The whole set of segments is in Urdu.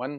1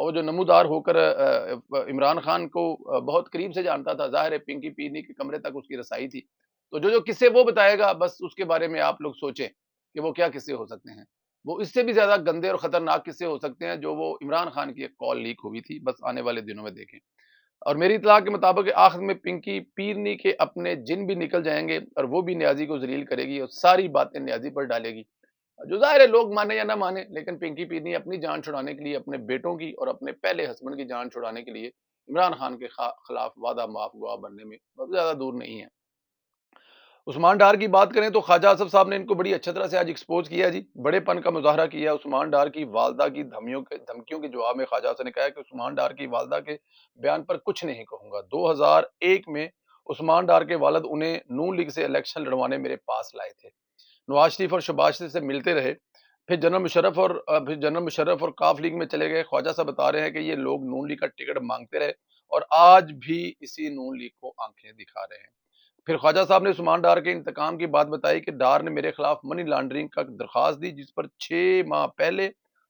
اور جو نمودار ہو کر عمران خان کو بہت قریب سے جانتا تھا، ظاہر ہے پنکی پیر کے کمرے تک اس کی رسائی تھی، تو جو جو قصے وہ بتائے گا بس اس کے بارے میں آپ لوگ سوچیں کہ وہ کیا قصے ہو سکتے ہیں۔ وہ اس سے بھی زیادہ گندے اور خطرناک قصے ہو سکتے ہیں جو وہ عمران خان کی ایک کال لیک ہوئی تھی، بس آنے والے دنوں میں دیکھیں۔ اور میری اطلاع کے مطابق آخر میں پنکی پیرنی کے اپنے جن بھی نکل جائیں گے اور وہ بھی نیازی کو ذلیل کرے گی اور ساری باتیں نیازی پر ڈالے گی، جو ظاہر ہے لوگ مانے یا نہ مانے، لیکن پنکی پیرنی اپنی جان چھڑانے کے لیے، اپنے بیٹوں کی اور اپنے پہلے ہسبینڈ کی جان چھڑانے کے لیے عمران خان کے خلاف وعدہ معاف گواہ بننے میں بہت زیادہ دور نہیں ہے۔ عثمان ڈار کی بات کریں تو خواجہ آصف صاحب نے ان کو بڑی اچھی طرح سے آج ایکسپوز کیا جی، بڑے پن کا مظاہرہ کیا۔ عثمان ڈار کی والدہ کی دھمکیوں کے جواب میں خواجہ آصف نے کہا کہ عثمان ڈار کی والدہ کے بیان پر کچھ نہیں کہوں گا۔ 2001 میں عثمان ڈار کے والد انہیں نون لیگ سے الیکشن لڑوانے میرے پاس لائے تھے، نواز شریف اور شہباز شریف سے ملتے رہے، پھر جنرل مشرف اور کاف لیگ میں چلے گئے۔ خواجہ صاحب بتا رہے ہیں کہ یہ لوگ نون لیگ کا ٹکٹ مانگتے رہے اور آج بھی اسی نون لیگ کو آنکھیں دکھا رہے ہیں۔ پھر خواجہ صاحب نے عثمان ڈار کے انتقام کی بات بتائی کہ ڈار نے میرے خلاف منی لانڈرنگ کا درخواست دی، جس پر 6 ماہ پہلے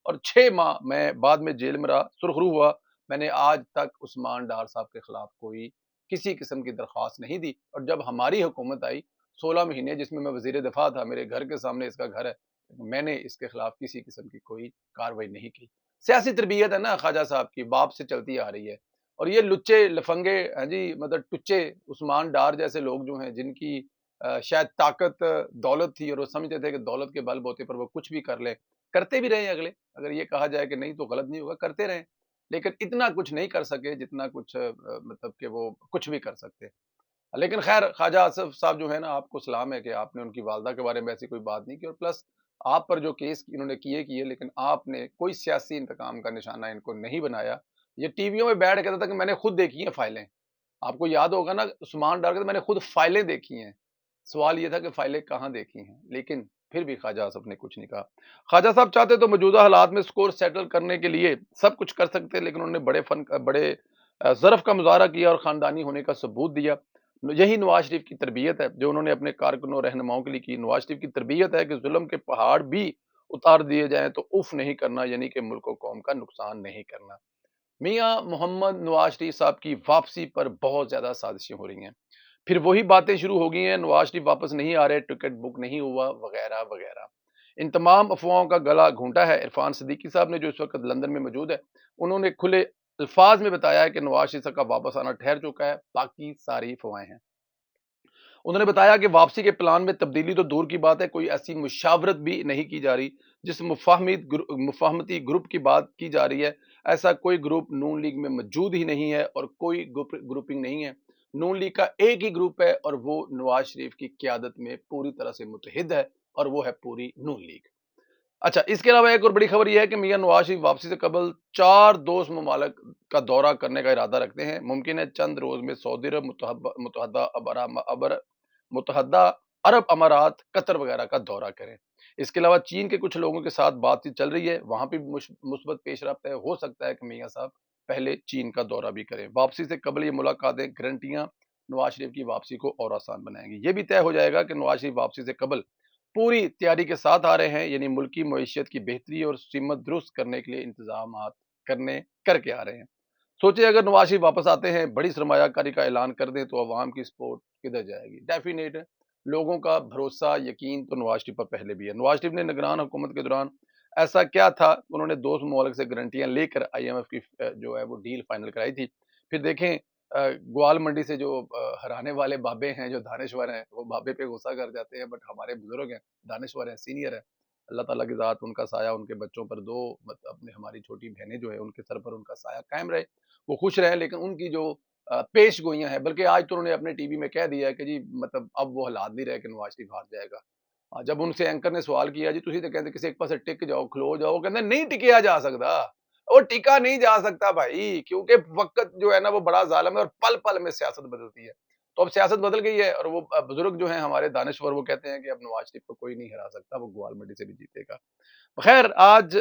اور 6 ماہ میں بعد میں جیل میں رہا، سرخرو ہوا۔ میں نے آج تک عثمان ڈار صاحب کے خلاف کوئی کسی قسم کی درخواست نہیں دی، اور جب ہماری حکومت آئی 16 مہینے، جس میں وزیر دفاع تھا، میرے گھر کے سامنے اس کا گھر ہے، میں نے اس کے خلاف کسی قسم کی کوئی کاروائی نہیں کی۔ سیاسی تربیت ہے نا خواجہ صاحب کی، باپ سے چلتی آ رہی ہے۔ اور یہ لچے لفنگے ہیں جی، مطلب ٹچے عثمان ڈار جیسے لوگ جو ہیں، جن کی شاید طاقت دولت تھی اور وہ سمجھتے تھے کہ دولت کے بل بوتے پر وہ کچھ بھی کر لیں، کرتے بھی رہے ہیں اگلے، اگر یہ کہا جائے کہ نہیں تو غلط نہیں ہوگا، کرتے رہے، لیکن اتنا کچھ نہیں کر سکے جتنا کچھ مطلب کہ وہ کچھ بھی کر سکتے۔ لیکن خیر، خواجہ آصف صاحب جو ہے نا، آپ کو سلام ہے کہ آپ نے ان کی والدہ کے بارے میں ایسی کوئی بات نہیں کی، اور پلس آپ پر جو کیس انہوں نے کیے، لیکن آپ نے کوئی سیاسی انتقام کا نشانہ ان کو نہیں بنایا۔ یہ ٹی ویوں میں بیٹھ کہتا تھا کہ میں نے خود دیکھی ہیں فائلیں، آپ کو یاد ہوگا نا، عثمان ڈار کے میں نے خود فائلیں دیکھی ہیں۔ سوال یہ تھا کہ فائلیں کہاں دیکھی ہیں، لیکن پھر بھی خواجہ صاحب نے کچھ نہیں کہا۔ خواجہ صاحب چاہتے تو موجودہ حالات میں سکور سیٹل کرنے کے لیے سب کچھ کر سکتے، لیکن انہوں نے بڑے ظرف کا مظاہرہ کیا اور خاندانی ہونے کا ثبوت دیا۔ یہی نواز شریف کی تربیت ہے جو انہوں نے اپنے کارکنوں رہنماؤں کے لیے کی۔ نواز شریف کی تربیت ہے کہ ظلم کے پہاڑ بھی اتار دیے جائیں تو اف نہیں کرنا، یعنی کہ ملک و قوم کا نقصان نہیں کرنا۔ میاں محمد نواز شریف صاحب کی واپسی پر بہت زیادہ سازشیں ہو رہی ہیں، پھر وہی باتیں شروع ہو گئی ہیں، نواز شریف واپس نہیں آ رہے، ٹکٹ بک نہیں ہوا، وغیرہ وغیرہ۔ ان تمام افواہوں کا گلا گھونٹا ہے عرفان صدیقی صاحب نے، جو اس وقت لندن میں موجود ہے۔ انہوں نے کھلے الفاظ میں بتایا ہے کہ نواز شریف صاحب کا واپس آنا ٹھہر چکا ہے، باقی ساری افواہیں ہیں۔ انہوں نے بتایا کہ واپسی کے پلان میں تبدیلی تو دور کی بات ہے، کوئی ایسی مشاورت بھی نہیں کی جا رہی، جس مفاہمتی گروپ کی بات کی جا رہی ہے، ایسا کوئی گروپ نون لیگ میں موجود ہی نہیں ہے اور کوئی گروپنگ نہیں ہے۔ نون لیگ کا ایک ہی گروپ ہے اور وہ نواز شریف کی قیادت میں پوری طرح سے متحد ہے، اور وہ ہے پوری نون لیگ۔ اچھا، اس کے علاوہ ایک اور بڑی خبر یہ ہے کہ میاں نواز شریف واپسی سے قبل 4 دوست ممالک کا دورہ کرنے کا ارادہ رکھتے ہیں۔ ممکن ہے چند روز میں سعودی عرب، متحدہ عرب امارات، قطر وغیرہ کا دورہ کریں۔ اس کے علاوہ چین کے کچھ لوگوں کے ساتھ بات چیت چل رہی ہے، وہاں بھی مثبت پیش رفت ہے، ہو سکتا ہے کہ میاں صاحب پہلے چین کا دورہ بھی کریں۔ واپسی سے قبل یہ ملاقاتیں گارنٹیاں نواز شریف کی واپسی کو اور آسان بنائیں گی۔ یہ بھی طے ہو جائے گا کہ نواز شریف واپسی سے قبل پوری تیاری کے ساتھ آ رہے ہیں، یعنی ملکی معیشت کی بہتری اور سمت درست کرنے کے لیے انتظامات کر کے آ رہے ہیں۔ سوچیں اگر نواز شریف واپس آتے ہیں، بڑی سرمایہ کاری کا اعلان کر دیں، تو عوام کی سپورٹ کدھر جائے گی؟ ڈیفینیٹ ہے، لوگوں کا بھروسہ، یقین تو نواز شریف پر پہلے بھی ہے۔ نواز شریف نے نگران حکومت کے دوران ایسا کیا تھا، انہوں نے دوست ممالک سے گارنٹیاں لے کر آئی ایم ایف کی جو ہے وہ ڈیل فائنل کرائی تھی۔ پھر دیکھیں گوال منڈی سے جو ہرانے والے بابے ہیں، جو دانشور ہیں، وہ بابے پہ غصہ کر جاتے ہیں، بٹ ہمارے بزرگ ہیں، دانشور ہیں، سینئر ہیں، اللہ تعالیٰ کی ذات ان کا سایہ ان کے بچوں پر دو، اپنے ہماری چھوٹی بہنیں جو ہیں ان کے سر پر ان کا سایہ قائم رہے، وہ خوش رہیں، لیکن ان کی جو پیش گوئیاں ہیں، بلکہ آج تو انہوں نے اپنے ٹی وی میں کہہ دیا ہے کہ جی مطلب اب وہ حالات نہیں رہے کہ نواز شریف ہار جائے گا۔ جب ان سے اینکر نے سوال کیا جی تسی تو کہتے کسی ایک پاس ٹک جاؤ، کھلو جاؤ، وہ کہتے نہیں ٹکیا جا سکتا، وہ ٹکا نہیں جا سکتا بھائی، کیونکہ وقت جو ہے نا وہ بڑا ظالم ہے اور پل پل میں سیاست بدلتی ہے۔ تو اب سیاست بدل گئی ہے، اور وہ بزرگ جو ہیں ہمارے دانشور، وہ کہتے ہیں کہ اب نواز شریف کو کوئی نہیں ہرا سکتا، وہ گوال منڈی سے بھی جیتے گا۔ خیر، آج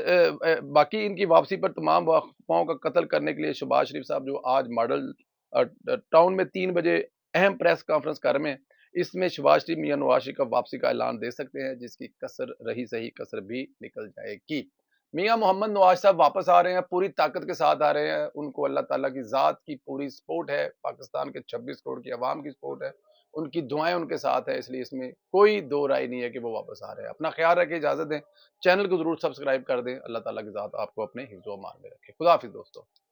باقی ان کی واپسی پر تمام افواہوں کا قتل کرنے کے لیے شہباز شریف صاحب جو آج ماڈل ٹاؤن میں 3 بجے اہم پریس کانفرنس کر رہے ہیں، اس میں شہباز شریف میاں نواز شریف کا واپسی کا اعلان دے سکتے ہیں، جس کی کسر رہی صحیح کسر بھی نکل جائے گی۔ میاں محمد نواز صاحب واپس آ رہے ہیں، پوری طاقت کے ساتھ آ رہے ہیں، ان کو اللہ تعالیٰ کی ذات کی پوری سپورٹ ہے، پاکستان کے 26 کروڑ کی عوام کی سپورٹ ہے، ان کی دعائیں ان کے ساتھ ہیں، اس لیے اس میں کوئی دو رائے نہیں ہے کہ وہ واپس آ رہے ہیں۔ اپنا خیال رکھیں، اجازت دیں، چینل کو ضرور سبسکرائب کر دیں۔ اللہ تعالیٰ کی ذات آپ کو اپنے حفظ و امان میں رکھے۔ خدا حافظ دوستو۔